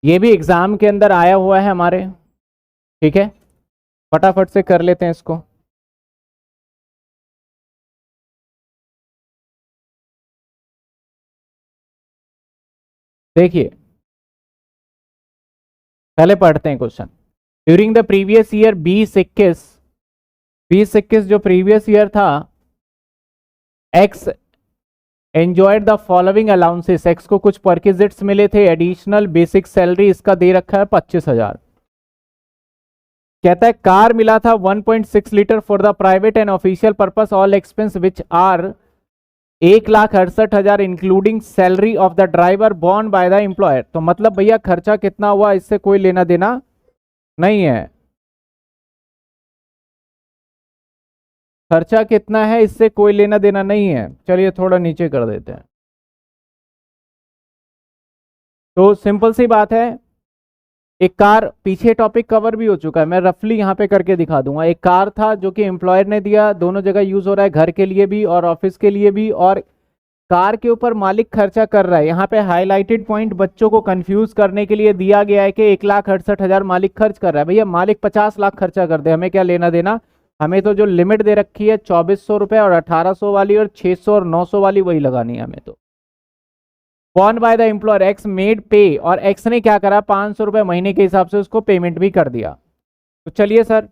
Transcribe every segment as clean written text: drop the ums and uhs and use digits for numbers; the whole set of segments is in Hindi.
ये भी एग्जाम के अंदर आया हुआ है हमारे, ठीक है। फटाफट से कर लेते हैं इसको। देखिए पहले पढ़ते हैं question. During the previous year 2021 जो प्रीवियस ईयर था, x enjoyed the following allowances. X को कुछ परकिजिट्स मिले थे, एडिशनल बेसिक सैलरी इसका दे रखा है 25,000। कहता है कार मिला था 1.6 litre for the private and official purpose, all expense which are 1,68,000 including salary of the driver borne by the employer. तो मतलब भैया खर्चा कितना हुआ इससे कोई लेना देना नहीं है। खर्चा कितना है इससे कोई लेना देना नहीं है। चलिए थोड़ा नीचे कर देते हैं। तो सिंपल सी बात है, एक कार, पीछे टॉपिक कवर भी हो चुका है, मैं रफली यहां पे करके दिखा दूंगा। एक कार था जो कि एम्प्लॉयर ने दिया, दोनों जगह यूज हो रहा है, घर के लिए भी और ऑफिस के लिए भी, और कार के ऊपर मालिक खर्चा कर रहा है। यहाँ पे हाईलाइटेड पॉइंट बच्चों को कंफ्यूज करने के लिए दिया गया है कि 1,68,000 मालिक खर्च कर रहा है। भैया मालिक 50 लाख खर्चा कर दे, हमें क्या लेना देना। हमें तो जो लिमिट दे रखी है 2,400 रुपए और 1,800 वाली और 600 और 900 वाली वही लगानी है हमें। तो born by the employer, x made पे, और एक्स ने क्या करा 500 रुपए महीने के हिसाब से उसको पेमेंट भी कर दिया। तो चलिए सर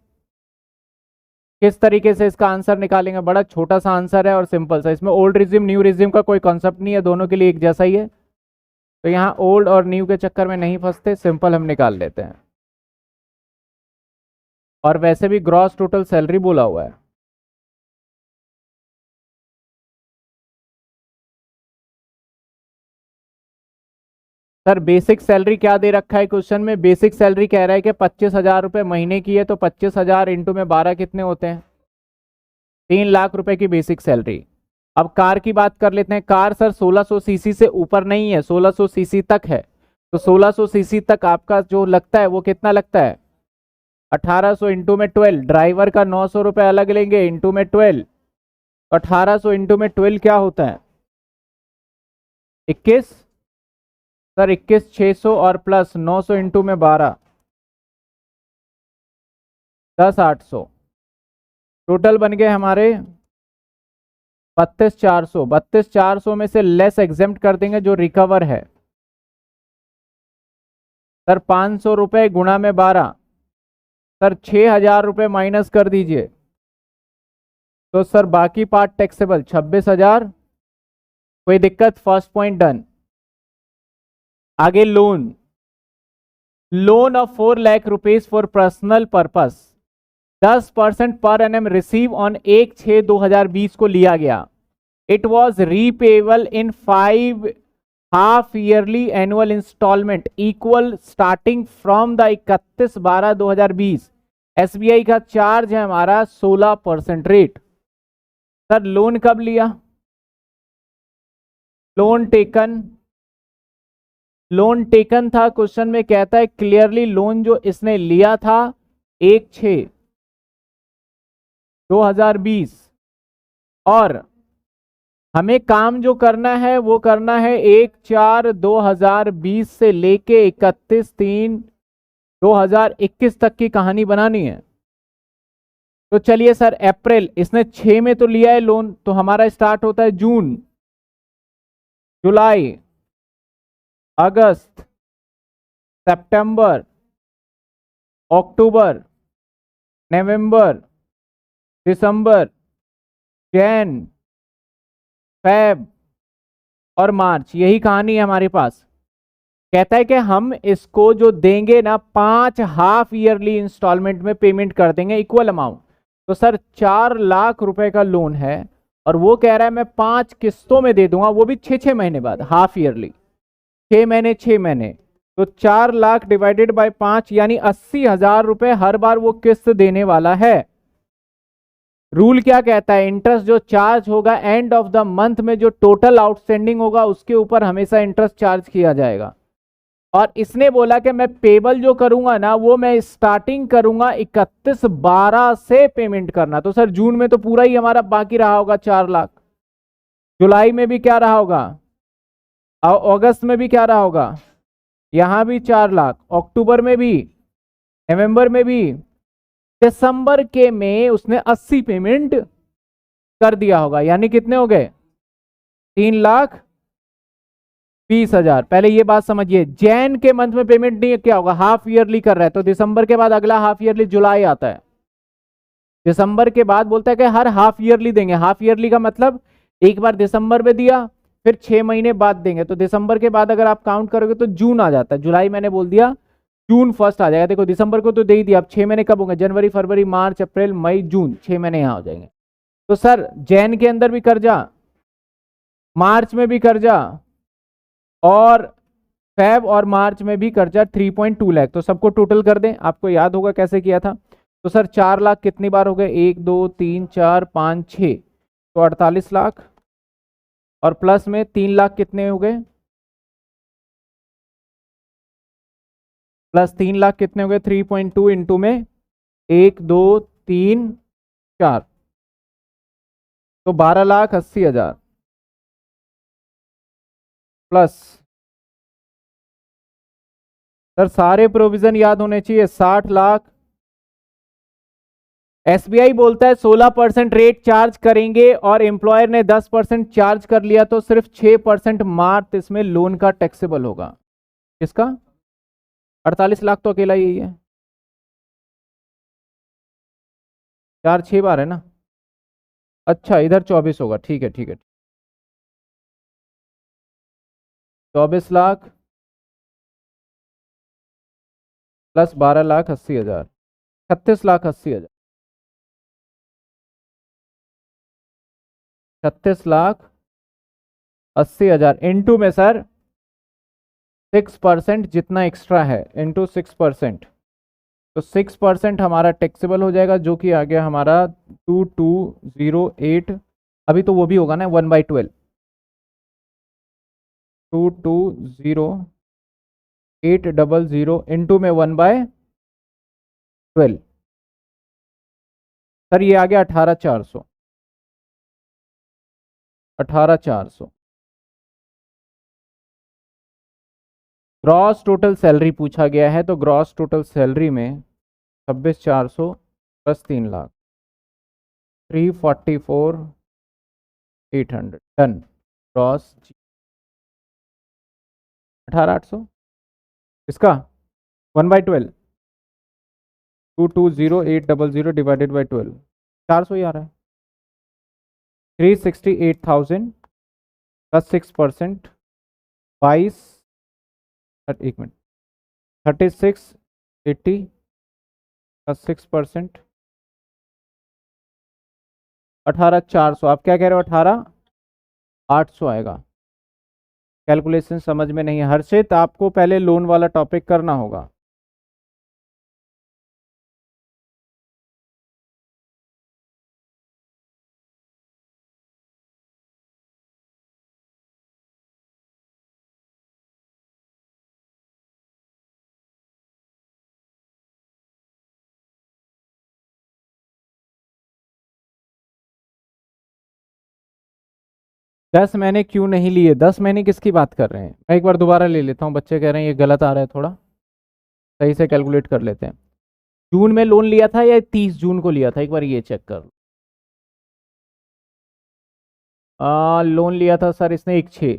किस तरीके से इसका आंसर निकालेंगे। बड़ा छोटा सा आंसर है और सिंपल सा, इसमें ओल्ड रिज्यूम न्यू रिज्यूम का कोई कॉन्सेप्ट नहीं है, दोनों के लिए एक जैसा ही है। तो यहाँ ओल्ड और न्यू के चक्कर में नहीं फंसते, सिंपल हम निकाल लेते हैं। और वैसे भी ग्रॉस टोटल सैलरी बोला हुआ है। सर बेसिक सैलरी क्या दे रखा है क्वेश्चन में। बेसिक सैलरी कह रहा है कि 25,000 रुपए महीने की है, तो 25,000 इंटू में 12 कितने होते हैं, 3 लाख रुपए की बेसिक सैलरी। अब कार की बात कर लेते हैं। कार सर 1600 सीसी से ऊपर नहीं है, 1600 सीसी तक है। तो 1600 सीसी तक आपका जो लगता है वो कितना लगता है, 1800 इंटू में 12। ड्राइवर का 900 रुपए अलग लेंगे, इंटू में 12। 1800 इंटू में 12 क्या होता है, 21। सर 21,600 और प्लस 900 इंटू में 12, 10,800। टोटल बन गए हमारे 32,400। 32,400 में से लेस एग्जेम्प्ट कर देंगे जो रिकवर है। सर 500 रुपए गुणा में 12, सर 6,000 रुपए माइनस कर दीजिए। तो सर बाकी पार्ट टैक्सेबल 26,000। कोई दिक्कत, फर्स्ट पॉइंट डन। आगे loan, loan of 4 lakh rupees for personal purpose, 10% per annum receive on 1/6/2020 को लिया गया। It was repayable in 5 half yearly annual instalment equal starting from the 31/12/2020। SBI का चार्ज है हमारा 16% रेट। सर लोन कब लिया, लोन टेकन था। क्वेश्चन में कहता है क्लियरली लोन जो इसने लिया था 1/6/2020, और हमें काम जो करना है वो करना है 1/4/2020 से लेके 31/3/2021 तक की कहानी बनानी है। तो चलिए सर अप्रैल, इसने 6 में तो लिया है लोन, तो हमारा स्टार्ट होता है जून, जुलाई, अगस्त, सितंबर, अक्टूबर, नवंबर, दिसंबर, जैन, फेब और मार्च। यही कहानी है हमारे पास। कहता है कि हम इसको जो देंगे ना 5 हाफ ईयरली इंस्टॉलमेंट में पेमेंट कर देंगे इक्वल अमाउंट। तो सर 4 लाख रुपए का लोन है और वो कह रहा है मैं 5 किस्तों में दे दूंगा, वो भी 6 महीने बाद, हाफ ईयरली, 6 महीने। तो 4 लाख डिवाइडेड बाय 5 यानी 80,000 रुपए हर बार वो किस्त देने वाला है। रूल क्या कहता है, इंटरेस्ट जो चार्ज होगा एंड ऑफ द मंथ में जो टोटल आउटस्टैंडिंग होगा उसके ऊपर हमेशा इंटरेस्ट चार्ज किया जाएगा। और इसने बोला कि मैं पेबल जो करूंगा ना वो मैं स्टार्टिंग करूंगा 31/12 से पेमेंट करना। तो सर जून में तो पूरा ही हमारा बाकी रहा होगा 4 लाख, जुलाई में भी क्या रहा होगा, और अगस्त में भी क्या रहा होगा, यहां भी 4 लाख, अक्टूबर में भी, नवंबर में भी, दिसंबर के में उसने 80 पेमेंट कर दिया होगा, यानी कितने हो गए 3,20,000। पहले ये बात समझिए, जैन के मंथ में पेमेंट नहीं है, क्या होगा हाफ ईयरली कर रहा है, तो दिसंबर के बाद अगला हाफ ईयरली जुलाई आता है, दिसंबर के बाद बोलता है कि हर हाफ ईयरली देंगे। हाफ ईयरली का मतलब एक बार दिसंबर में दिया, फिर 6 महीने बाद देंगे, तो दिसंबर के बाद अगर आप काउंट करोगे तो जून आ जाता है, जुलाई मैंने बोल दिया, जून फर्स्ट आ जाएगा। देखो दिसंबर को तो दे ही दिया, अब 6 महीने कब होंगे, जनवरी फरवरी मार्च अप्रैल मई जून, 6 महीने यहाँ हो जाएंगे। तो सर जैन के अंदर भी कर्जा, मार्च में भी कर्जा, और फेब और मार्च में भी कर्जा 3.2 लाख। तो सबको टोटल कर दें, आपको याद होगा कैसे किया था। तो सर 4 लाख कितनी बार हो गए, 1 2 3 4 5 6, तो 48 लाख, और प्लस में 3 लाख कितने हो गए, प्लस 3 लाख कितने हो गए, 3.2 इंटू में 1 2 3 4, तो 12,80,000 प्लस, सर सारे प्रोविजन याद होने चाहिए, 60 लाख। एसबीआई बोलता है 16% रेट चार्ज करेंगे और एम्प्लॉयर ने 10% चार्ज कर लिया, तो सिर्फ 6% मात्र इसमें लोन का टैक्सेबल होगा। किसका, 48 लाख तो अकेला यही है, 4 6 बार है ना, अच्छा इधर 24 होगा, ठीक है ठीक है, 24 लाख प्लस 12,80,000, 36,80,000, 36,80,000 इंटू में सर 6% जितना एक्स्ट्रा है, इंटू 6%, तो 6% हमारा टैक्सेबल हो जाएगा, जो कि आ गया हमारा 2208। अभी तो वो भी होगा ना 1/12, 220800 इंटू में 1/12, सर ये आ गया 18,400, 18,400। ग्रॉस टोटल सैलरी पूछा गया है, तो ग्रॉस टोटल सैलरी में 26,400 प्लस 3 लाख, 344,800 डन। ग्रॉस 18,800, इसका 1/12, 220800 डिवाइडेड बाई 12, 400 ही आ रहा है, 368,000 प्लस 6%, 22, एक मिनट, 3680 प्लस 6%, 18,400। आप क्या कह रहे हो, 18,800 आएगा। कैलकुलेशन समझ में नहीं है हर्षित, आपको पहले लोन वाला टॉपिक करना होगा। दस महीने क्यों नहीं लिए, 10 महीने किसकी बात कर रहे हैं, मैं एक बार दोबारा ले लेता हूँ, बच्चे कह रहे हैं ये गलत आ रहा है, थोड़ा सही से कैलकुलेट कर लेते हैं। जून में लोन लिया था या 30 जून को लिया था, एक बार ये चेक कर लो। लोन लिया था सर इसने 1/6,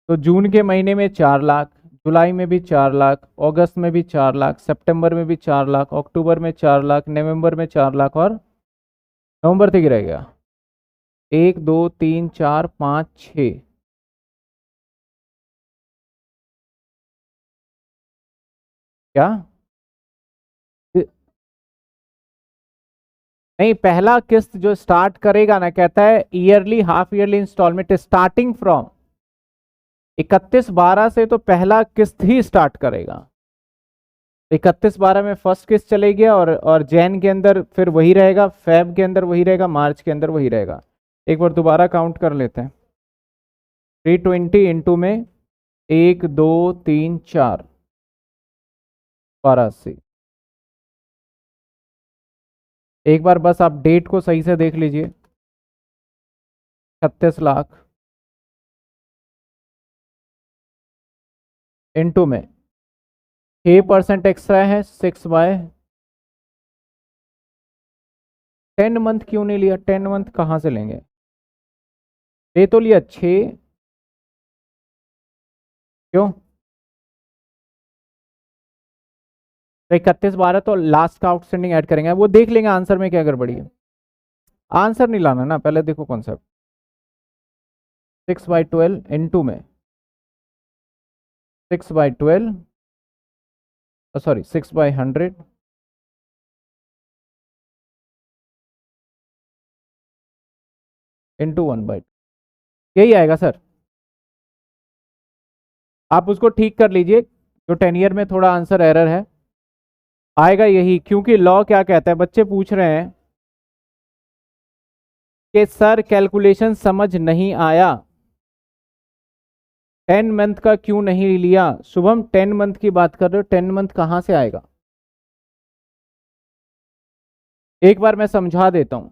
तो जून के महीने में 4 लाख, जुलाई में भी 4 लाख, अगस्त में भी 4 लाख, सितंबर में भी 4 लाख, अक्टूबर में 4 लाख, नवंबर में 4 लाख, और नवंबर तक ही रह गया 1 2 3 4 5 6। क्या, नहीं पहला किस्त जो स्टार्ट करेगा ना, कहता है yearly half yearly instalment starting from 31/12 से, तो पहला किस्त ही स्टार्ट करेगा। 31/12 में फर्स्ट किस्त चलेगी, और जैन के अंदर फिर वही रहेगा, फेब के अंदर वही रहेगा, मार्च के अंदर वही रहेगा। एक बार दोबारा काउंट कर लेते हैं, 320 इंटू में 1 2 3 4, 1280। एक बार बस आप डेट को सही से देख लीजिए, 36 लाख इंटू में 6% एक्स्ट्रा है 6/10 मंथ क्यों नहीं लिया? 10 मंथ कहाँ से लेंगे? ले तो लिया 6, क्यों? तो 31/12 तो लास्ट का आउटस्टैंडिंग ऐड करेंगे, वो देख लेंगे आंसर में क्या गड़बड़ी है। आंसर नहीं लाना ना, पहले देखो कॉन्सेप्ट। 6/12 इनटू में 6/12 सॉरी 6/100 इंटू 1/2, यही आएगा सर। आप उसको ठीक कर लीजिए, जो 10 ईयर में थोड़ा आंसर एरर है, आएगा यही, क्योंकि लॉ क्या कहता है, बच्चे पूछ रहे हैं कि सर कैलकुलेशन समझ नहीं आया, 10 मंथ का क्यों नहीं लिया? शुभम 10 मंथ की बात कर रहे हो, 10 मंथ कहां से आएगा? एक बार मैं समझा देता हूं।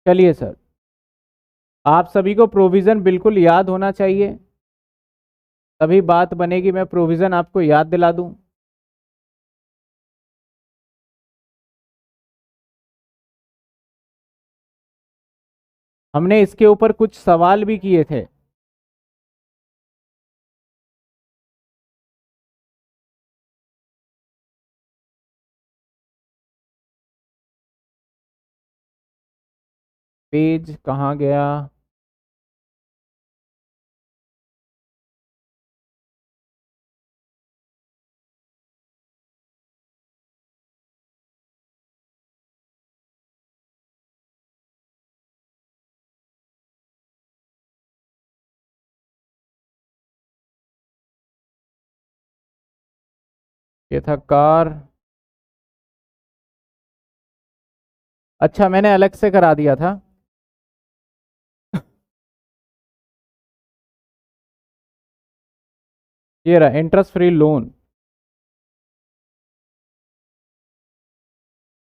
चलिए सर, आप सभी को प्रोविजन बिल्कुल याद होना चाहिए, तभी बात बनेगी। मैं प्रोविजन आपको याद दिला दूं। हमने इसके ऊपर कुछ सवाल भी किए थे। पेज कहाँ गया? ये था कार। अच्छा, मैंने अलग से करा दिया था। ये रहा इंटरेस्ट फ्री लोन।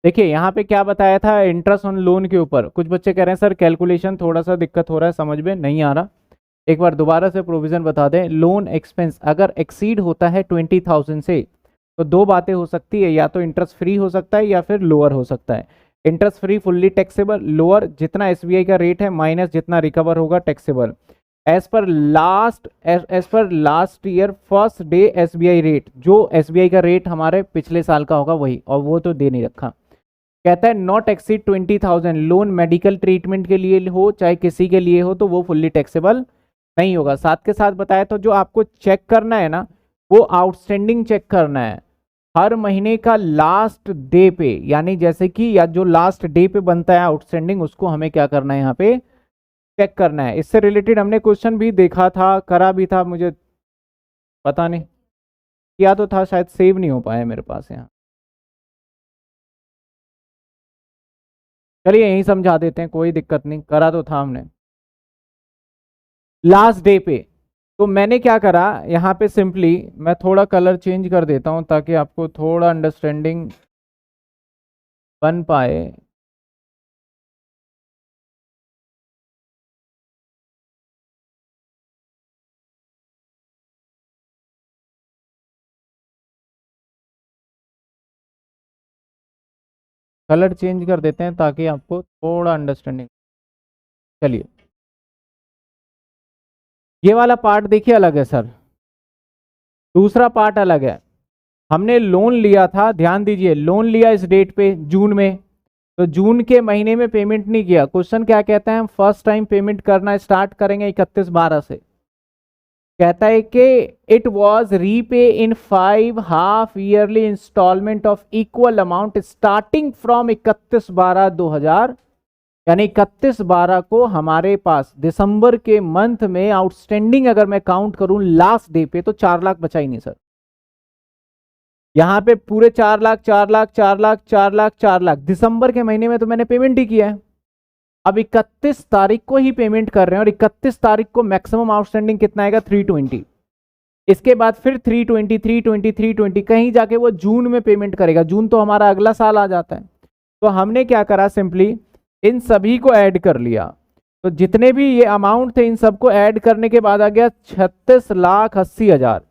देखिए यहाँ पे क्या बताया था इंटरेस्ट ऑन लोन के ऊपर। कुछ बच्चे कह रहे हैं सर कैलकुलेशन थोड़ा सा दिक्कत हो रहा है, समझ में नहीं आ रहा। एक बार दोबारा से प्रोविजन बता दें। लोन एक्सपेंस अगर एक्सीड होता है 20,000 से, तो दो बातें हो सकती है, या तो इंटरेस्ट फ्री हो सकता है या फिर लोअर हो सकता है। Interest free fully taxable, lower जितना एसबीआई का रेट है माइनस जितना रिकवर होगा taxable, as per last year first day SBI rate, जो एसबीआई का रेट हमारे पिछले साल का होगा वही, और वो तो दे नहीं रखा। कहता है not exceed 20,000, loan medical treatment के लिए हो चाहे किसी के लिए हो तो वो फुल्ली टैक्सेबल नहीं होगा। साथ के साथ बताया तो जो आपको चेक करना है ना, वो आउटस्टैंडिंग चेक करना है हर महीने का लास्ट डे पे, यानी जैसे कि या जो लास्ट डे पे बनता है आउटस्टैंडिंग, उसको हमें क्या करना है यहाँ पे चेक करना है। इससे रिलेटेड हमने क्वेश्चन भी देखा था, करा भी था, मुझे पता नहीं किया तो था, शायद सेव नहीं हो पाया मेरे पास यहाँ। चलिए यही समझा देते हैं, कोई दिक्कत नहीं, करा तो था हमने लास्ट डे पे। तो मैंने क्या करा यहाँ पे, सिंपली मैं थोड़ा कलर चेंज कर देता हूँ ताकि आपको थोड़ा अंडरस्टैंडिंग बन पाए। कलर चेंज कर देते हैं ताकि आपको थोड़ा अंडरस्टैंडिंग। चलिए ये वाला पार्ट देखिए अलग है सर, दूसरा पार्ट अलग है। हमने लोन लिया था, ध्यान दीजिए, लोन लिया इस डेट पे जून में, तो जून के महीने में पेमेंट नहीं किया। क्वेश्चन क्या कहता है, हम फर्स्ट टाइम पेमेंट करना स्टार्ट करेंगे 31/12 से। कहता है कि it was repay in 5 half yearly instalment of equal amount starting from 31/12/2000, यानी 31/12 को हमारे पास दिसंबर के मंथ में आउटस्टैंडिंग अगर मैं काउंट करूं लास्ट डे पे तो 4 लाख बचा ही नहीं सर। यहां पे पूरे 4 लाख 4 लाख 4 लाख 4 लाख 4 लाख दिसंबर के महीने में तो मैंने पेमेंट ही किया है। अब 31 तारीख को ही पेमेंट कर रहे हैं, और 31 तारीख को मैक्सिमम आउटस्टैंडिंग कितना आएगा 320। इसके बाद फिर 320 320 320, कहीं जाके वो जून में पेमेंट करेगा। जून तो हमारा अगला साल आ जाता है। तो हमने क्या करा, सिंपली इन सभी को ऐड कर लिया। तो जितने भी ये अमाउंट थे इन सबको ऐड करने के बाद आ गया 36,80,000।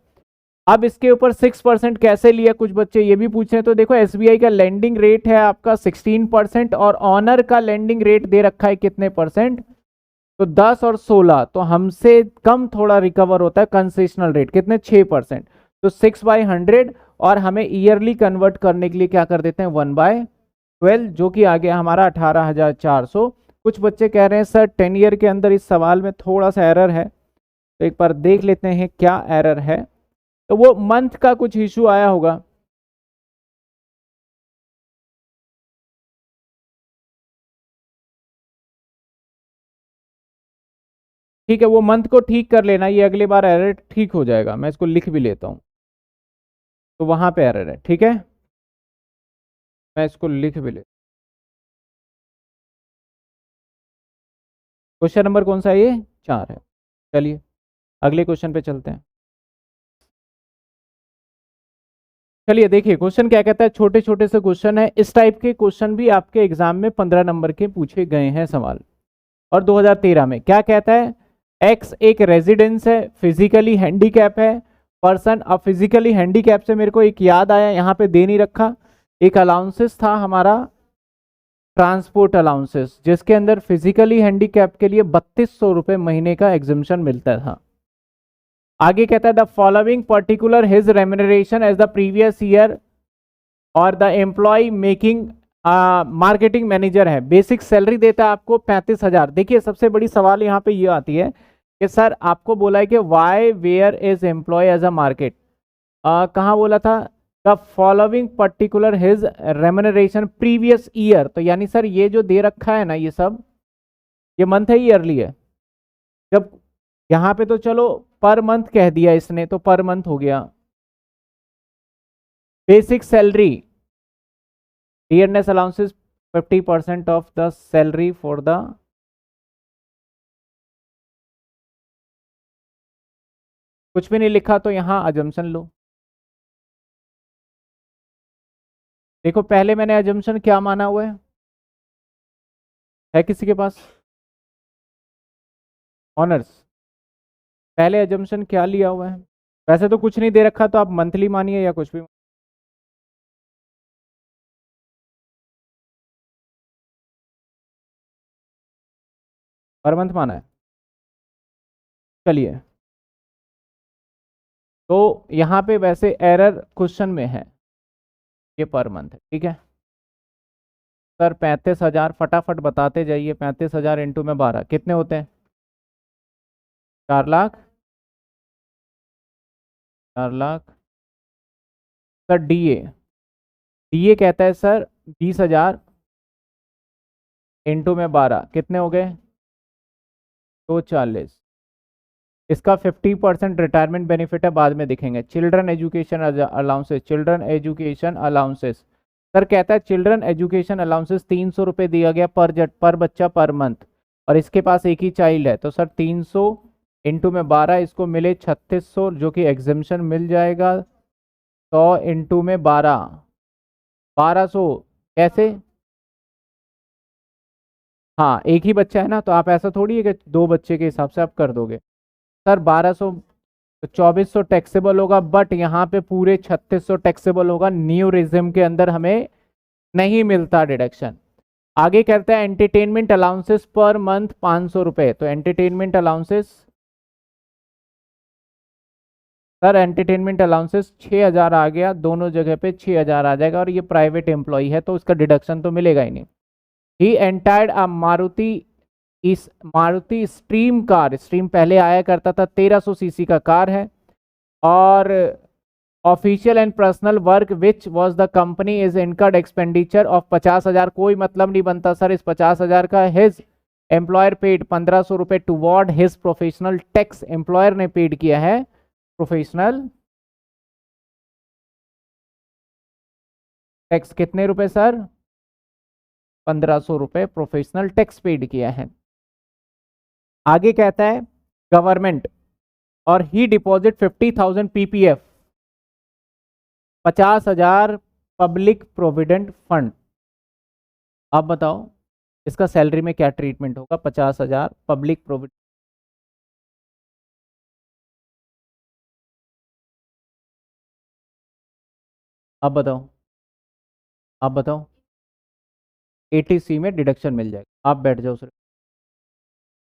अब इसके ऊपर 6% कैसे लिया, कुछ बच्चे ये भी पूछ रहे हैं। तो देखो एसबीआई का लेंडिंग रेट है आपका 16% और ऑनर का लेंडिंग रेट दे रखा है कितने परसेंट, तो 10 और 16, तो हमसे कम थोड़ा रिकवर होता है कंसेशनल रेट कितने 6%। तो 6/100 और हमें ईयरली कन्वर्ट करने के लिए क्या कर देते हैं 1/12 जो कि आ गया हमारा 18,400। कुछ बच्चे कह रहे हैं सर 10 ईयर के अंदर इस सवाल में थोड़ा सा एरर है, तो एक बार देख लेते हैं क्या एरर है। तो वो मंथ का कुछ इशू आया होगा। ठीक है, वो मंथ को ठीक कर लेना, ये अगली बार एरर ठीक हो जाएगा, मैं इसको लिख भी लेता हूं। तो वहां पे एरर है, ठीक है, मैं इसको लिख भी ले। क्वेश्चन नंबर कौन सा है, ये 4 है। चलिए अगले क्वेश्चन पे चलते हैं। चलिए देखिए क्वेश्चन क्या कहता है, छोटे छोटे से क्वेश्चन है, इस टाइप के क्वेश्चन भी आपके एग्जाम में 15 नंबर के पूछे गए हैं सवाल। और 2013 में क्या कहता है, एक्स एक रेजिडेंस है, फिजिकली हैंडीकैप है पर्सन। अब फिजिकली हैंडीकैप से मेरे को एक याद आया, यहाँ पे दे नहीं रखा, एक अलाउंसेस था हमारा ट्रांसपोर्ट अलाउंसेस, जिसके अंदर फिजिकली हैंडीकैप के लिए 3200 रुपए महीने का एग्जिबिशन मिलता था। आगे कहता है the following particular his remuneration as the previous year और the employ making marketing manager है, बेसिक सैलरी देता है आपको 35,000। देखिए सबसे बड़ी सवाल यहाँ पे ये आती है कि सर आपको बोला है कि Y where is employ as a market, कहाँ बोला था, the following particular his remuneration previous year, तो यानी सर ये जो दे रखा है ना ये सब, ये मंथ है ईयरली है। जब यहाँ पे तो चलो पर मंथ कह दिया इसने, तो पर मंथ हो गया। Basic salary dearness allowances 50% of the salary for the, कुछ भी नहीं लिखा तो यहाँ अजम्पशन लो। देखो पहले मैंने अजम्पशन क्या माना हुआ है किसी के पास ऑनर्स, पहले अजम्पशन क्या लिया हुआ है, वैसे तो कुछ नहीं दे रखा तो आप मंथली मानिए या कुछ भी, पर मंथ माना है। चलिए तो यहाँ पे वैसे एरर क्वेश्चन में है, ये पर मंथ है, ठीक है सर 35,000 फटाफट बताते जाइए, 35,000 इंटू में 12 कितने होते हैं, 4 lakh, 4 lakh. Sir DA, DA कहता है सर 20,000 इंटू में 12 कितने हो गए 240। इसका 50% रिटायरमेंट बेनिफिट है, बाद में दिखेंगे। Children education allowances, children education allowances, sir कहता है चिल्ड्रन एजुकेशन अलाउंसेस 300 रुपये दिया गया पर बच्चा पर मंथ, और इसके पास एक ही चाइल्ड है, तो सर 300 इंटू में 12 इसको मिले 3600 जो कि एग्जामिशन मिल जाएगा। 100 इंटू में 12 1200 कैसे, हाँ एक ही बच्चा है ना, तो आप ऐसा थोड़ी है कि 2 बच्चे के हिसाब से आप कर दोगे। सर 1200, 2400 टैक्सेबल होगा, बट यहाँ पे पूरे 3600 टैक्सेबल होगा, न्यू रिज्म के अंदर हमें नहीं मिलता डिडक्शन। आगे कहता है एंटरटेनमेंट अलाउंसेस पर मंथ 500 रुपए, तो entertainment allowances, sir entertainment allowances 6000 आ गया, दोनों जगह पे 6000 आ जाएगा, और ये प्राइवेट एम्प्लॉय है तो उसका डिडक्शन तो मिलेगा ही नहीं। ही एंटायर्ड अ मारुति, इस मारुति स्ट्रीम कार, स्ट्रीम पहले आया करता था 1300 सीसी का कार है, और official and personal work which was the company is incurred expenditure of 50,000, कोई मतलब नहीं बनता सर इस 50,000 का। हिज एम्प्लॉयर पेड 1500 रुपए toward his professional tax, employer ने पेड किया है प्रोफेशनल टैक्स, कितने रुपए सर 1500 रुपए प्रोफेशनल टैक्स पेड किया है। आगे कहता है गवर्नमेंट, और ही deposit 50,000 PPF, 50,000 public provident fund. आप बताओ इसका सैलरी में क्या ट्रीटमेंट होगा? 50,000 पब्लिक प्रोविडेंट। आप बताओ, आप बताओ। एटीसी में डिडक्शन मिल जाएगा, आप बैठ जाओ सर।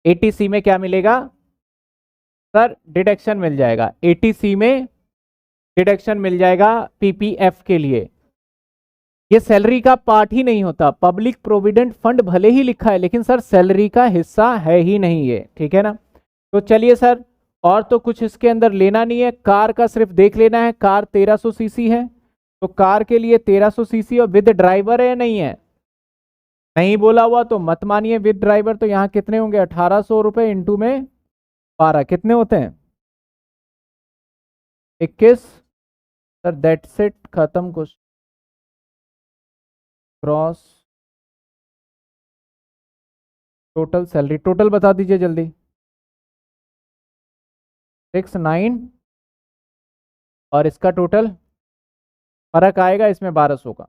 एटीसी में क्या मिलेगा सर? डिडक्शन मिल जाएगा। एटीसी में डिडक्शन मिल जाएगा पीपीएफ के लिए। ये सैलरी का पार्ट ही नहीं होता। पब्लिक प्रोविडेंट फंड भले ही लिखा है लेकिन सर सैलरी का हिस्सा है ही नहीं ये, ठीक है ना। तो चलिए सर, और तो कुछ इसके अंदर लेना नहीं है। कार का सिर्फ देख लेना है, कार 1300 सीसी है, तो कार के लिए 1300 सीसी और विद ड्राइवर है या नहीं है? नहीं बोला हुआ तो मत मानिए। विद ड्राइवर तो यहाँ कितने होंगे? 1800 रुपए इंटू में 12 कितने होते हैं? 21। सर दैट्स इट, खत्म कुछ। क्रॉस टोटल सैलरी, टोटल बता दीजिए जल्दी। 69 और इसका टोटल फर्क आएगा इसमें 1200 का।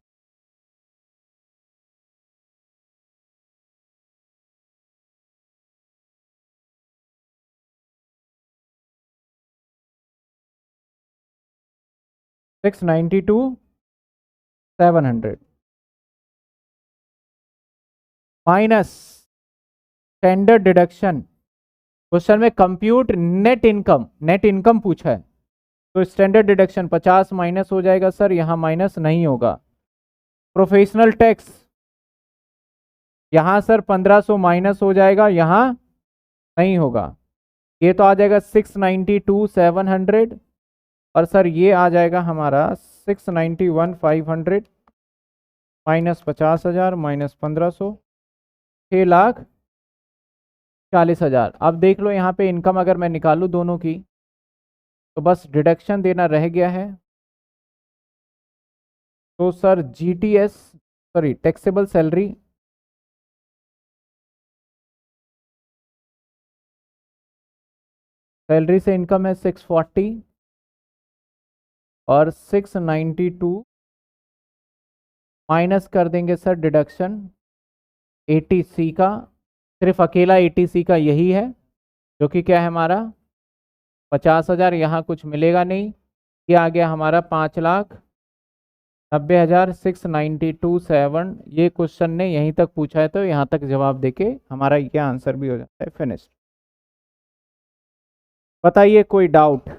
Six 700 minus standard deduction. Question में compute net income, net income पूछा है, तो स्टैंडर्ड डिडक्शन 50 माइनस हो जाएगा सर, यहां माइनस नहीं होगा। प्रोफेशनल टैक्स यहां सर 1500 माइनस हो जाएगा, यहां नहीं होगा। ये तो आ जाएगा 692,700 और सर ये आ जाएगा हमारा 691,500 माइनस 50,000 माइनस 1500, 6,40,000। अब देख लो यहाँ पे इनकम अगर मैं निकालूँ दोनों की तो बस डिडक्शन देना रह गया है। तो sir GTS sorry taxable salary salary से इनकम है 640 और 692 माइनस कर देंगे सर डिडक्शन एटीसी का। सिर्फ अकेला एटीसी का यही है जो कि क्या है हमारा 50,000, यहाँ कुछ मिलेगा नहीं। ये आ गया हमारा 5,90,000 692,700। ये क्वेश्चन ने यहीं तक पूछा है तो यहाँ तक जवाब देके हमारा ये आंसर भी हो जाता है फिनिश। बताइए कोई डाउट?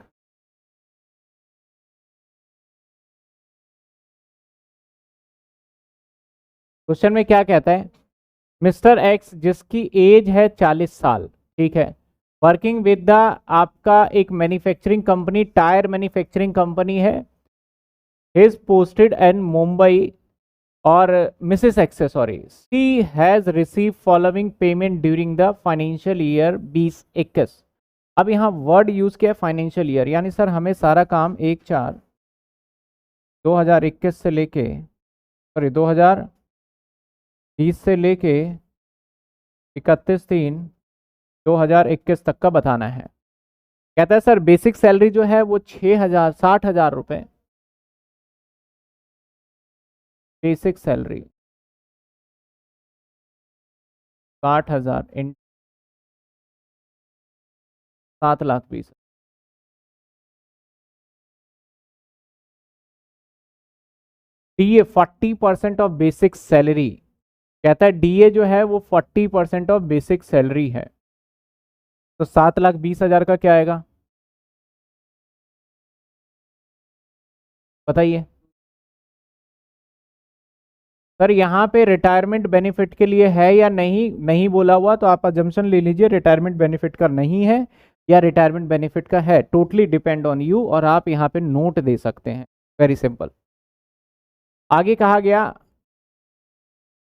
क्वेश्चन में क्या कहता है? मिस्टर एक्स जिसकी एज है 40 साल, ठीक है, वर्किंग विद द आपका एक manufacturing company, tyre manufacturing company है, इज पोस्टेड इन मुंबई और Mrs X sorry C has receive following payment during the financial year 2021। अब यहाँ वर्ड यूज किया फाइनेंशियल ईयर, यानी सर हमें सारा काम 1/4/2021 से लेके सॉरी 2020 से लेके 31/3/2021 तक का बताना है। कहता है सर बेसिक सैलरी जो है वो 60,000 रुपए basic salary 60,000 in 7,20,000। DA 40% of basic salary, कहता है डीए जो है वो 40% ऑफ बेसिक सैलरी है, तो 7,20,000 का क्या आएगा बताइए? सर यहाँ पे रिटायरमेंट बेनिफिट के लिए है या नहीं, नहीं बोला हुआ तो आप अजम्पशन ले लीजिए रिटायरमेंट बेनिफिट का नहीं है या रिटायरमेंट बेनिफिट का है, टोटली डिपेंड ऑन यू, और आप यहाँ पे नोट दे सकते हैं, वेरी सिंपल। आगे कहा गया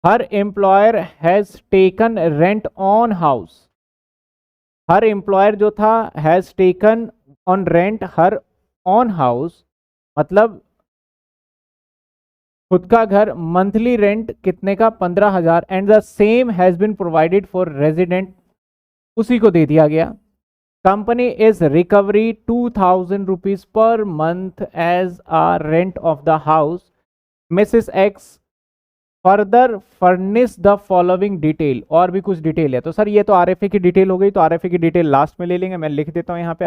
her employer has taken rent on house. Her employer जो था has taken on rent her on house, मतलब खुद का घर, मंथली रेंट कितने का 15,000 and the same has been provided for resident, उसी को दे दिया गया। Company is recovery 2,000 rupees per month as a rent of the house. Mrs X further furnish the following detail, और भी कुछ डिटेल है। तो सर ये तो आरएफए की डिटेल हो गई, तो आरएफए की डिटेल लास्ट में ले लेंगे, मैं लिख देता हूँ यहाँ पे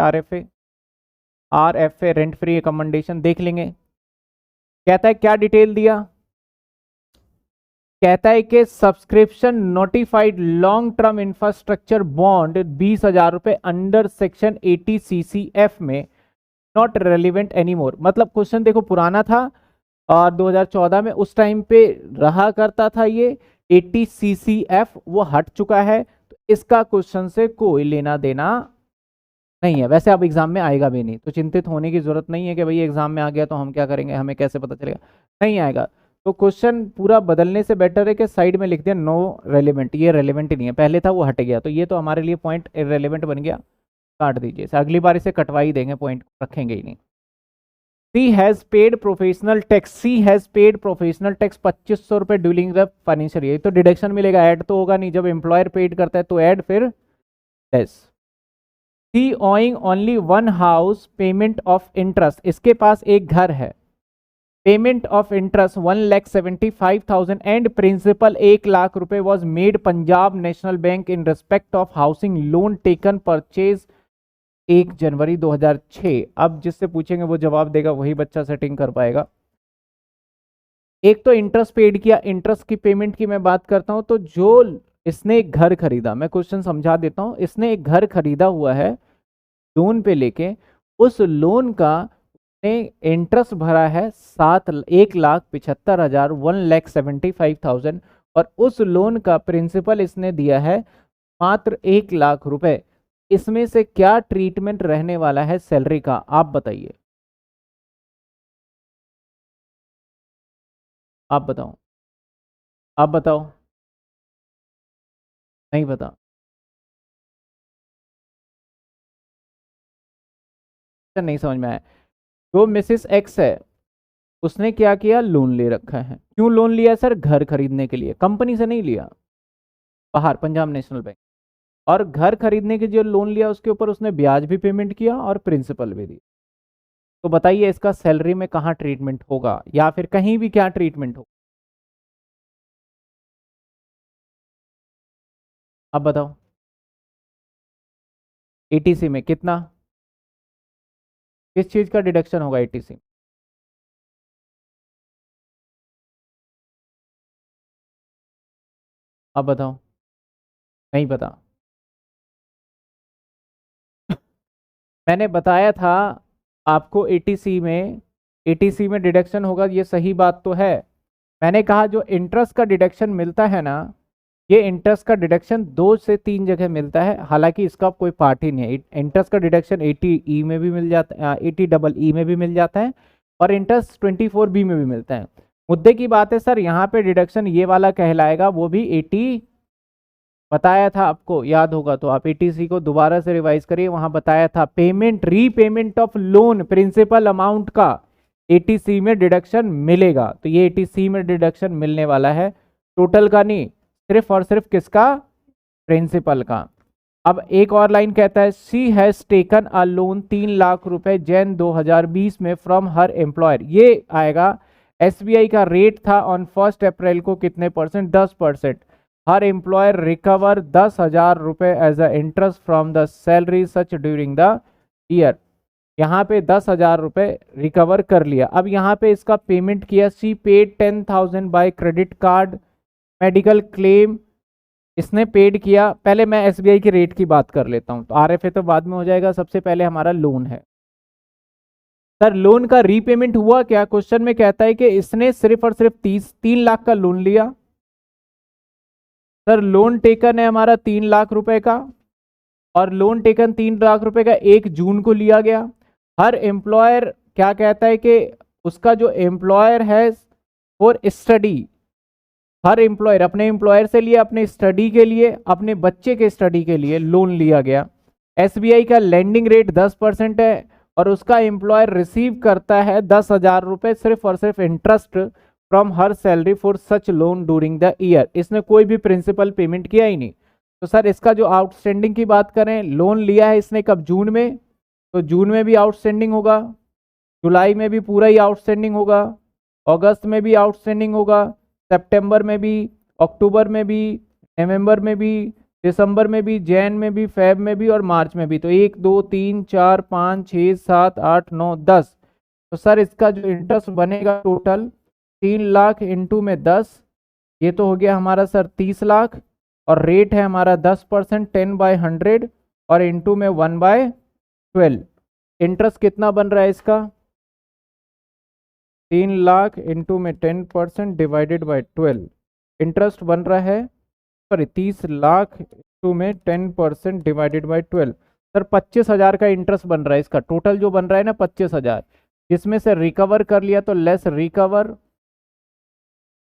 आरएफए रेंट फ्री अकोमोडेशन देख लेंगे। कहता है क्या डिटेल दिया, कहता है कि subscription notified long term infrastructure bond 20,000 रुपए अंडर सेक्शन 80 CCF में नॉट रेलिवेंट एनीमोर। मतलब क्वेश्चन देखो पुराना था और 2014 में उस टाइम पे रहा करता था ये 80 CCF, वो हट चुका है, तो इसका क्वेश्चन से कोई लेना देना नहीं है। वैसे अब एग्जाम में आएगा भी नहीं, तो चिंतित होने की जरूरत नहीं है कि भाई एग्जाम में आ गया तो हम क्या करेंगे, हमें कैसे पता चलेगा, नहीं आएगा। तो क्वेश्चन पूरा बदलने से बेटर है कि साइड में लिख दिया नो रेलिवेंट, ये रेलिवेंट ही नहीं है, पहले था वो हट गया, तो ये तो हमारे लिए पॉइंट इररेलेवेंट बन गया, काट दीजिए इसे। अगली बार इसे कटवा ही देंगे, पॉइंट रखेंगे ही नहीं। She has paid professional tax, she has paid professional tax 2500 रुपए ड्यूरिंग द फाइनेंशियल ईयर, तो डिडक्शन मिलेगा, ऐड तो होगा नहीं, जब एम्प्लॉयर पेड करता है तो ऐड फिर less. C owing only one house payment of interest, इसके पास एक घर है, payment of interest 1,75,000 and principal 1,00,000 रुपए was made Punjab National Bank in respect of housing loan taken purchase 1 January 2006। अब जिससे पूछेंगे वो जवाब देगा, वही बच्चा सेटिंग कर पाएगा। एक तो इंटरेस्ट पेड किया, इंटरेस्ट की पेमेंट की मैं बात करता हूं, तो जो इसने एक घर खरीदा, मैं क्वेश्चन समझा देता हूं, इसने एक घर खरीदा हुआ है लोन पे लेके, उस लोन का ने इंटरेस्ट भरा है 1,75,000 1,75,000, और उस लोन का प्रिंसिपल इसने दिया है मात्र 1,00,000 रुपए। इसमें से क्या ट्रीटमेंट रहने वाला है सैलरी का, आप बताइए, आप बताओ, आप बताओ, नहीं पता, नहीं समझ में आया। जो मिसिस एक्स है उसने क्या किया, लोन ले रखा है, क्यों लोन लिया सर, घर खरीदने के लिए, कंपनी से नहीं लिया, बाहर पंजाब नेशनल बैंक, और घर खरीदने के जो लोन लिया उसके ऊपर उसने ब्याज भी पेमेंट किया और प्रिंसिपल भी दी। तो बताइए इसका सैलरी में कहाँ ट्रीटमेंट होगा, या फिर कहीं भी क्या ट्रीटमेंट होगा, अब बताओ। एटीसी में कितना, किस चीज का डिडक्शन होगा एटीसी, अब बताओ, नहीं पता। मैंने बताया था आपको एटीसी में डिडक्शन होगा, ये सही बात तो है। मैंने कहा जो इंटरेस्ट का डिडक्शन मिलता है ना, ये इंटरेस्ट का डिडक्शन 2 से 3 जगह मिलता है, हालांकि इसका कोई पार्ट ही नहीं है। इंटरेस्ट का डिडक्शन 80E में भी मिल जाता है, 80EE में भी मिल जाता है, और इंटरेस्ट 24B में भी मिलता है। मुद्दे की बात है सर, यहाँ पे डिडक्शन ये वाला कहलाएगा, वो भी 80, बताया था आपको, याद होगा तो आप एटीसी को दोबारा से रिवाइज करिए, वहां बताया था payment repayment of loan principal amount का एटीसी में डिडक्शन मिलेगा, तो ये एटीसी में डिडक्शन मिलने वाला है, टोटल का नहीं, सिर्फ और सिर्फ किसका, प्रिंसिपल का। अब एक और लाइन कहता है सी हैज टेकन अ लोन 3,00,000 रुपए जैन 2020 में फ्रॉम हर एम्प्लॉयर, ये आएगा एसबीआई का रेट था ऑन 1 अप्रैल को कितने परसेंट, 10%। हर एम्प्लॉयर रिकवर 10,000 रुपए as a interest from the salary such during the year, यहाँ पे 10,000 रुपए रिकवर कर लिया। अब यहाँ पे इसका पेमेंट किया, she paid 10,000 by credit card, medical claim इसने पेड किया। पहले मैं एसबीआई के रेट की बात कर लेता हूँ, तो आरएफए तो बाद में हो जाएगा, सबसे पहले हमारा लोन है। सर लोन का रीपेमेंट हुआ क्या, क्वेश्चन में कहता है कि इसने सिर्फ और सिर्फ 3 लाख का लोन लिया। सर लोन टेकन है हमारा 3,00,000 रुपए का, और लोन टेकन 3,00,000 रुपए का 1 जून को लिया गया। हर एम्प्लॉयर क्या कहता है कि उसका जो एम्प्लॉयर है फॉर स्टडी, हर एम्प्लॉयर अपने एम्प्लॉयर से लिया अपने स्टडी के लिए, अपने बच्चे के स्टडी के लिए लोन लिया गया। एसबीआई का लेंडिंग रेट 10% है, और उसका एम्प्लॉयर रिसीव करता है 10,000 रुपए सिर्फ और सिर्फ interest from her salary for such loan during the year, इसने कोई भी प्रिंसिपल पेमेंट किया ही नहीं। तो सर इसका जो आउटस्टैंडिंग की बात करें, लोन लिया है इसने कब, जून में, तो जून में भी आउटस्टैंडिंग होगा, जुलाई में भी पूरा ही आउटस्टैंडिंग होगा, अगस्त में भी आउटस्टैंडिंग होगा, सितंबर में भी, अक्टूबर में भी, नवंबर में भी, दिसंबर में भी, जैन में भी, फेब में भी और मार्च में भी। तो 1 2 3 4 5 6 7 8 9 10। तो सर इसका जो इंटरेस्ट बनेगा टोटल 3 लाख इंटू में 10, ये तो हो गया हमारा सर 30 लाख। और रेट है हमारा 10%, 10/100 और इंटू में 1/12। इंटरेस्ट कितना बन रहा है इसका? 3 लाख इंटू में 10% डिवाइडेड बाय 12। इंटरेस्ट बन रहा है, सॉरी 30 लाख इंटू में 10% डिवाइडेड बाय 12। सर 25,000 का इंटरेस्ट बन रहा है इसका। टोटल जो बन रहा है ना 25,000, जिसमें से रिकवर कर लिया तो लेस रिकवर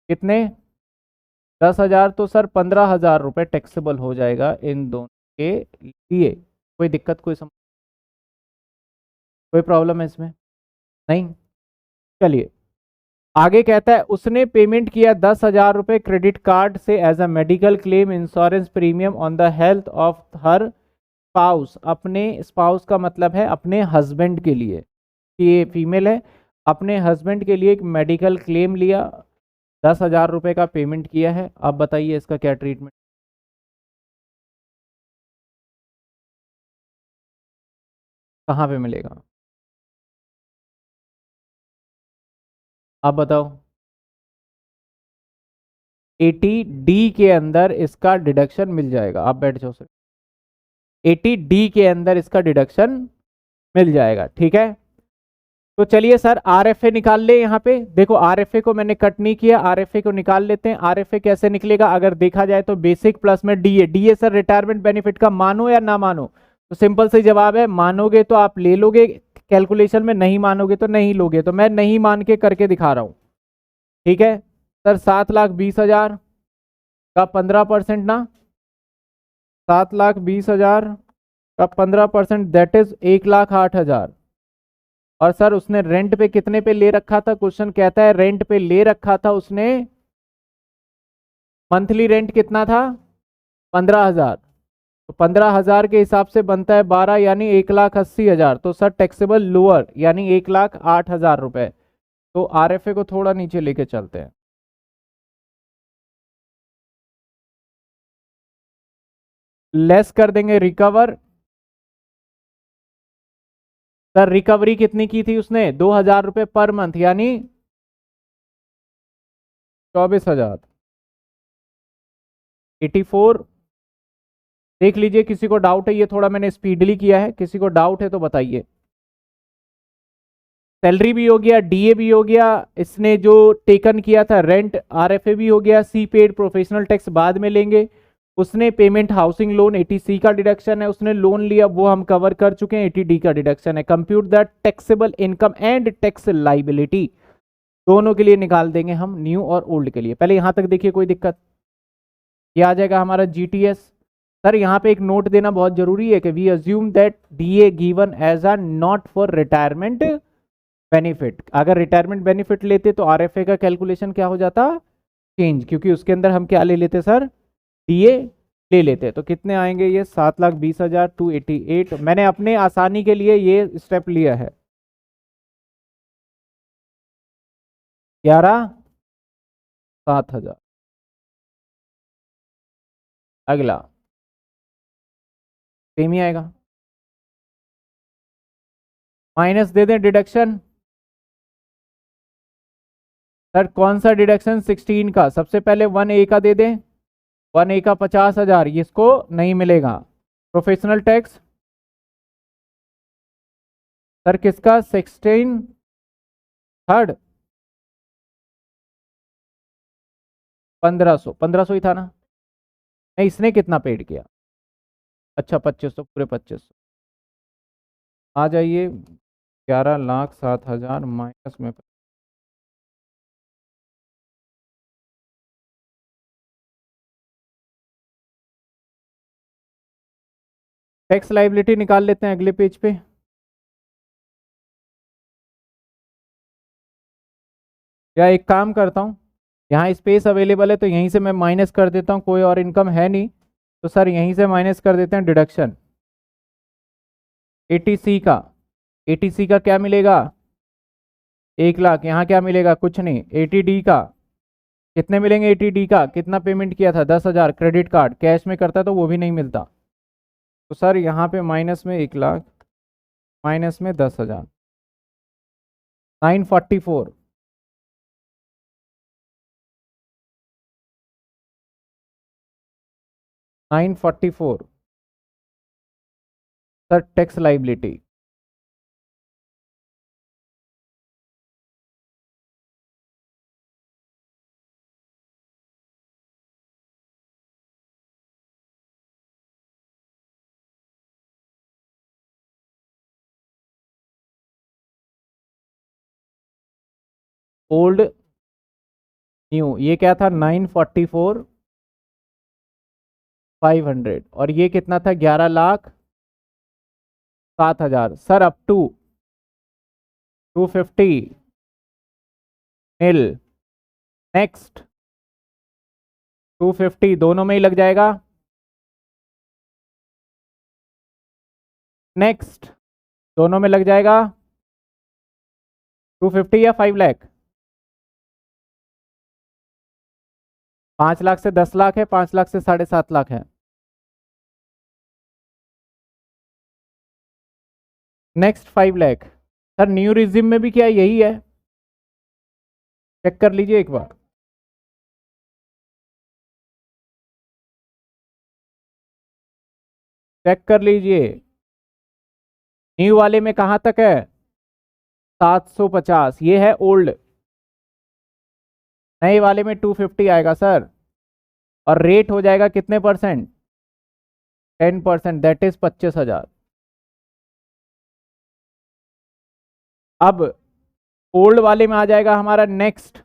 कितने? 10,000। तो सर 15,000 रुपये टैक्सेबल हो जाएगा इन दोनों के लिए। कोई दिक्कत, कोई प्रॉब्लम है इसमें? नहीं। चलिए आगे कहता है उसने पेमेंट किया 10,000 रुपये क्रेडिट कार्ड से as a medical claim insurance premium on the health of her spouse. अपने स्पाउस का मतलब है अपने हस्बैंड के लिए, कि ये फीमेल है, अपने हस्बैंड के लिए एक मेडिकल क्लेम लिया, 10,000 रुपये का पेमेंट किया है। अब बताइए इसका क्या ट्रीटमेंट? कहाँ पे मिलेगा? आप बताओ। 80D के अंदर इसका डिडक्शन मिल जाएगा। आप बैठ जाओ सर। 80D के अंदर इसका डिडक्शन मिल जाएगा, ठीक है। तो चलिए सर आरएफए निकाल ले। यहाँ पे देखो आरएफए को मैंने कट नहीं किया, आरएफए को निकाल लेते हैं। आरएफए कैसे निकलेगा अगर देखा जाए तो बेसिक प्लस में DA. DA sir retirement benefit का मानो या ना मानो? तो सिंपल से जवाब है मानोगे तो आप ले लोगे कैलकुलेशन में, नहीं मानोगे तो नहीं लोगे। तो मैं नहीं मान के करके दिखा रहा हूं, ठीक है। सर 7,20,000 का 15% ना, 7,20,000 का 15% दैट इज 1,08,000। और सर उसने रेंट पे कितने पे ले रखा था? क्वेश्चन कहता है रेंट पे ले रखा था उसने, मंथली रेंट कितना था? 15,000। तो 15,000 के हिसाब से बनता है 12, यानी 1,80,000। तो सर टैक्सेबल लोअर यानी 1,08,000 रुपए। तो आरएफए को थोड़ा नीचे लेके चलते हैं। लेस कर देंगे रिकवर। सर रिकवरी कितनी की थी उसने? 2,000 रुपए पर मंथ, यानी 24,000। 84। देख लीजिए किसी को डाउट है? ये थोड़ा मैंने स्पीडली किया है, किसी को डाउट है तो बताइए। सैलरी भी हो गया, डीए भी हो गया, इसने जो टेकन किया था रेंट आरएफए भी हो गया, सी पेड प्रोफेशनल टैक्स बाद में लेंगे। उसने पेमेंट हाउसिंग लोन 80C का डिडक्शन है, उसने लोन लिया वो हम कवर कर चुके हैं, 80D का डिडक्शन है। Compute the taxable income and tax liability दोनों के लिए निकाल देंगे हम, न्यू और ओल्ड के लिए। पहले यहां तक देखिए कोई दिक्कत? ये आ जाएगा हमारा जीटीएस। सर यहाँ पे एक नोट देना बहुत जरूरी है कि we assume that DA given as a not for retirement benefit. अगर रिटायरमेंट बेनिफिट लेते तो आरएफए का कैलकुलेशन क्या हो जाता? चेंज, क्योंकि उसके अंदर हम क्या ले लेते सर? डीए ले लेते। तो कितने आएंगे ये? 7,20,000 288। मैंने अपने आसानी के लिए ये स्टेप लिया है। 11,07,000। अगला सेम ही आएगा, माइनस दे दें डिडक्शन। सर कौन सा डिडक्शन? 16 का। सबसे पहले 1A का दे दें, 1A का 50,000, इसको नहीं मिलेगा। प्रोफेशनल टैक्स सर किसका? 16 थर्ड 1500 ही था ना? नहीं इसने कितना पेड किया? अच्छा 2500, पूरे 2500। आ जाइए 11,07,000 माइनस में टैक्स लाइबिलिटी निकाल लेते हैं अगले पेज पे। या एक काम करता हूँ, यहाँ स्पेस अवेलेबल है तो यहीं से मैं माइनस कर देता हूँ, कोई और इनकम है नहीं तो सर यहीं से माइनस कर देते हैं डिडक्शन। 80C का, 80C का क्या मिलेगा? 1 लाख। यहाँ क्या मिलेगा? कुछ नहीं। 80D का कितने मिलेंगे एटीडी का? कितना पेमेंट किया था? 10,000। क्रेडिट कार्ड कैश में करता तो वो भी नहीं मिलता। तो सर यहाँ पे माइनस में 1 लाख, माइनस में 10,000, 944। Sir tax liability. Old new, ये क्या था? 944,500। और ये कितना था? 11,07,000। सर अप टू 250 मिल। नेक्स्ट 250 दोनों में ही लग जाएगा। नेक्स्ट दोनों में लग जाएगा। 250 या 5 लाख? 5 लाख से 10 लाख है, 5 लाख से 7.5 लाख है। Next 5 lakh. Sir new resume में भी क्या यही है? चेक कर लीजिए एक बार। चेक कर लीजिए। न्यू वाले में कहां तक है? 750, ये है ओल्ड। नए वाले में 250 आएगा सर। और रेट हो जाएगा कितने परसेंट? 10%, that is 25,000। अब ओल्ड वाले में आ जाएगा हमारा नेक्स्ट।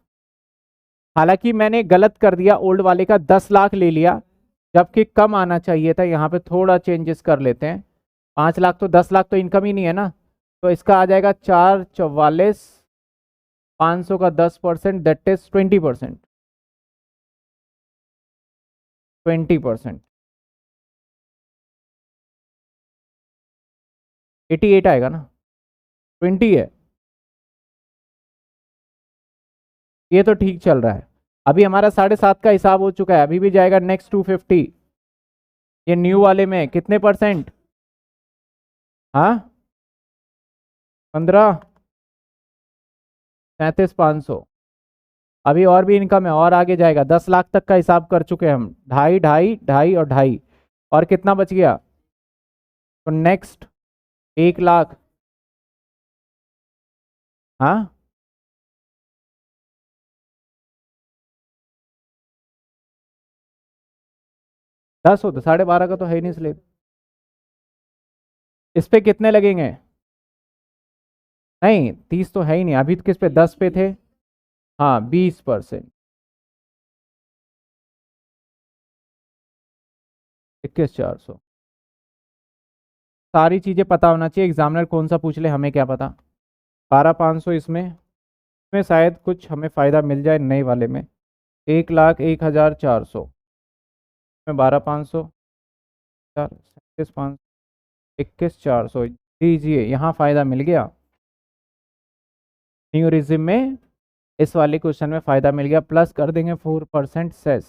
हालांकि मैंने गलत कर दिया, ओल्ड वाले का 10 लाख ले लिया, जबकि कम आना चाहिए था। यहाँ पे थोड़ा चेंजेस कर लेते हैं। 5 लाख तो 10 लाख तो इनकम ही नहीं है ना। तो इसका आ जाएगा 444, 500 का 10%, दैट इज 20%। 20%, 88 आएगा ना? 20 है। ये तो ठीक चल रहा है। अभी हमारा 7.5 का हिसाब हो चुका है, अभी भी जाएगा नेक्स्ट 250। ये न्यू वाले में कितने परसेंट? हाँ, 15, 37,500। अभी और भी इनकम है, और आगे जाएगा। 10 लाख तक का हिसाब कर चुके हैं हम। ढाई ढाई ढाई और ढाई। और कितना बच गया? तो नेक्स्ट 1 लाख। हाँ, 10 हो तो 12.5 का तो है ही नहीं स्लेब। इस पे कितने लगेंगे? नहीं, 30 तो है ही नहीं अभी। तो किस पे? 10 पे थे। हाँ, 20%। 21,400। सारी चीजें पता होना चाहिए, एग्जामिनर कौन सा पूछ ले हमें क्या पता। 12,500 इसमें शायद कुछ हमें फायदा मिल जाए नए वाले में। 1,01,400 में 12,500, 37,500, 21,400 दीजिए। यहाँ फायदा मिल गया। न्यू रिज्यूम में इस वाले क्वेश्चन में फायदा मिल गया। प्लस कर देंगे 4% सेस।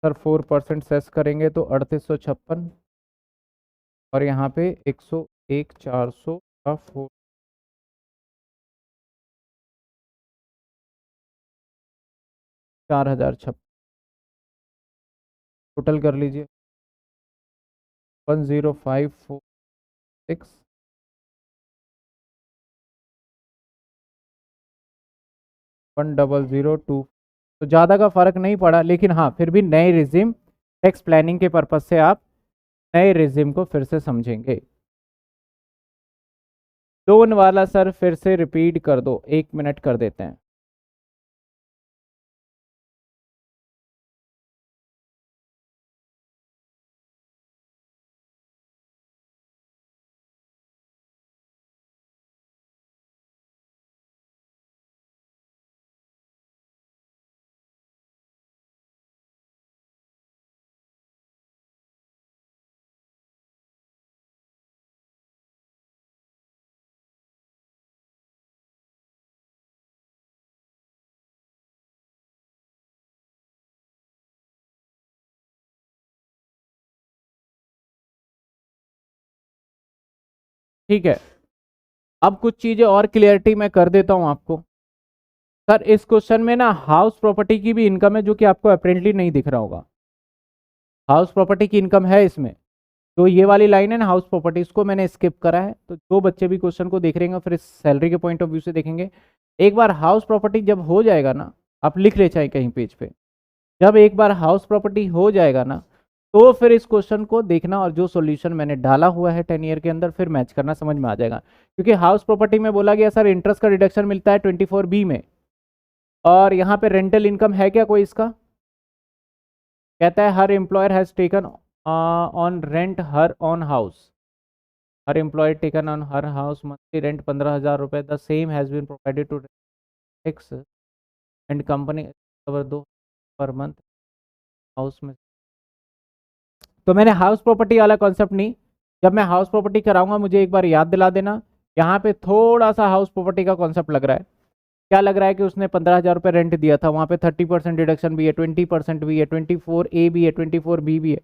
सर 4% सेस करेंगे तो 3856। और यहाँ पे 101,400 का 4,056। टोटल कर लीजिए। 10546, 1,002। तो ज़्यादा का फर्क नहीं पड़ा, लेकिन हाँ फिर भी नए रिज्यूम टैक्स प्लानिंग के पर्पज से आप नए रिज्यूम को फिर से समझेंगे। लोन वाला सर फिर से रिपीट कर दो, 1 मिनट कर देते हैं। ठीक है, अब कुछ चीजें और क्लियरिटी मैं कर देता हूं आपको। सर इस क्वेश्चन में ना हाउस प्रॉपर्टी की भी इनकम है, जो कि आपको अपेरेंटली नहीं दिख रहा होगा। हाउस प्रॉपर्टी की इनकम है इसमें, तो ये वाली लाइन है ना हाउस प्रॉपर्टी, इसको मैंने स्किप करा है। तो जो बच्चे भी क्वेश्चन को देख रहे हैं फिर इस सैलरी के पॉइंट ऑफ व्यू से देखेंगे। एक बार हाउस प्रॉपर्टी जब हो जाएगा ना, आप लिख ले चाहे कहीं पेज पे, जब एक बार हाउस प्रॉपर्टी हो जाएगा ना, तो फिर इस क्वेश्चन को देखना और जो सॉल्यूशन मैंने डाला हुआ है 10 ईयर के अंदर फिर मैच करना समझ में आ जाएगा। क्योंकि हाउस प्रॉपर्टी में बोला गया सर इंटरेस्ट का डिडक्शन मिलता है 24B में, और यहाँ पे रेंटल इनकम है क्या कोई इसका? कहता है her employer has taken on rent her on house, her employ taken on her house monthly rent 15,000 रुपए, the same has been provided to X and company cover दो पर मंथ हाउस में। तो मैंने हाउस प्रॉपर्टी वाला कॉन्सेप्ट नहीं, जब मैं हाउस प्रॉपर्टी कराऊंगा मुझे एक बार याद दिला देना। यहाँ पे थोड़ा सा हाउस प्रॉपर्टी का कॉन्सेप्ट लग रहा है। क्या लग रहा है कि उसने 15,000 रुपये रेंट दिया था, वहाँ पे 30% डिडक्शन भी है, 20% भी है, 24A भी है, 24B भी है।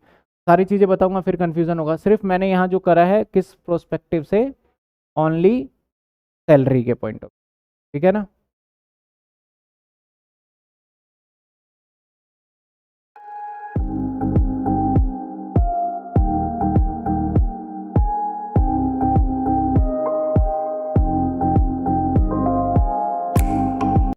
सारी चीज़ें बताऊंगा फिर कंफ्यूजन होगा। सिर्फ मैंने यहाँ जो करा है किस प्रोस्पेक्टिव से, ओनली सैलरी के पॉइंट ऑफ, ठीक है ना।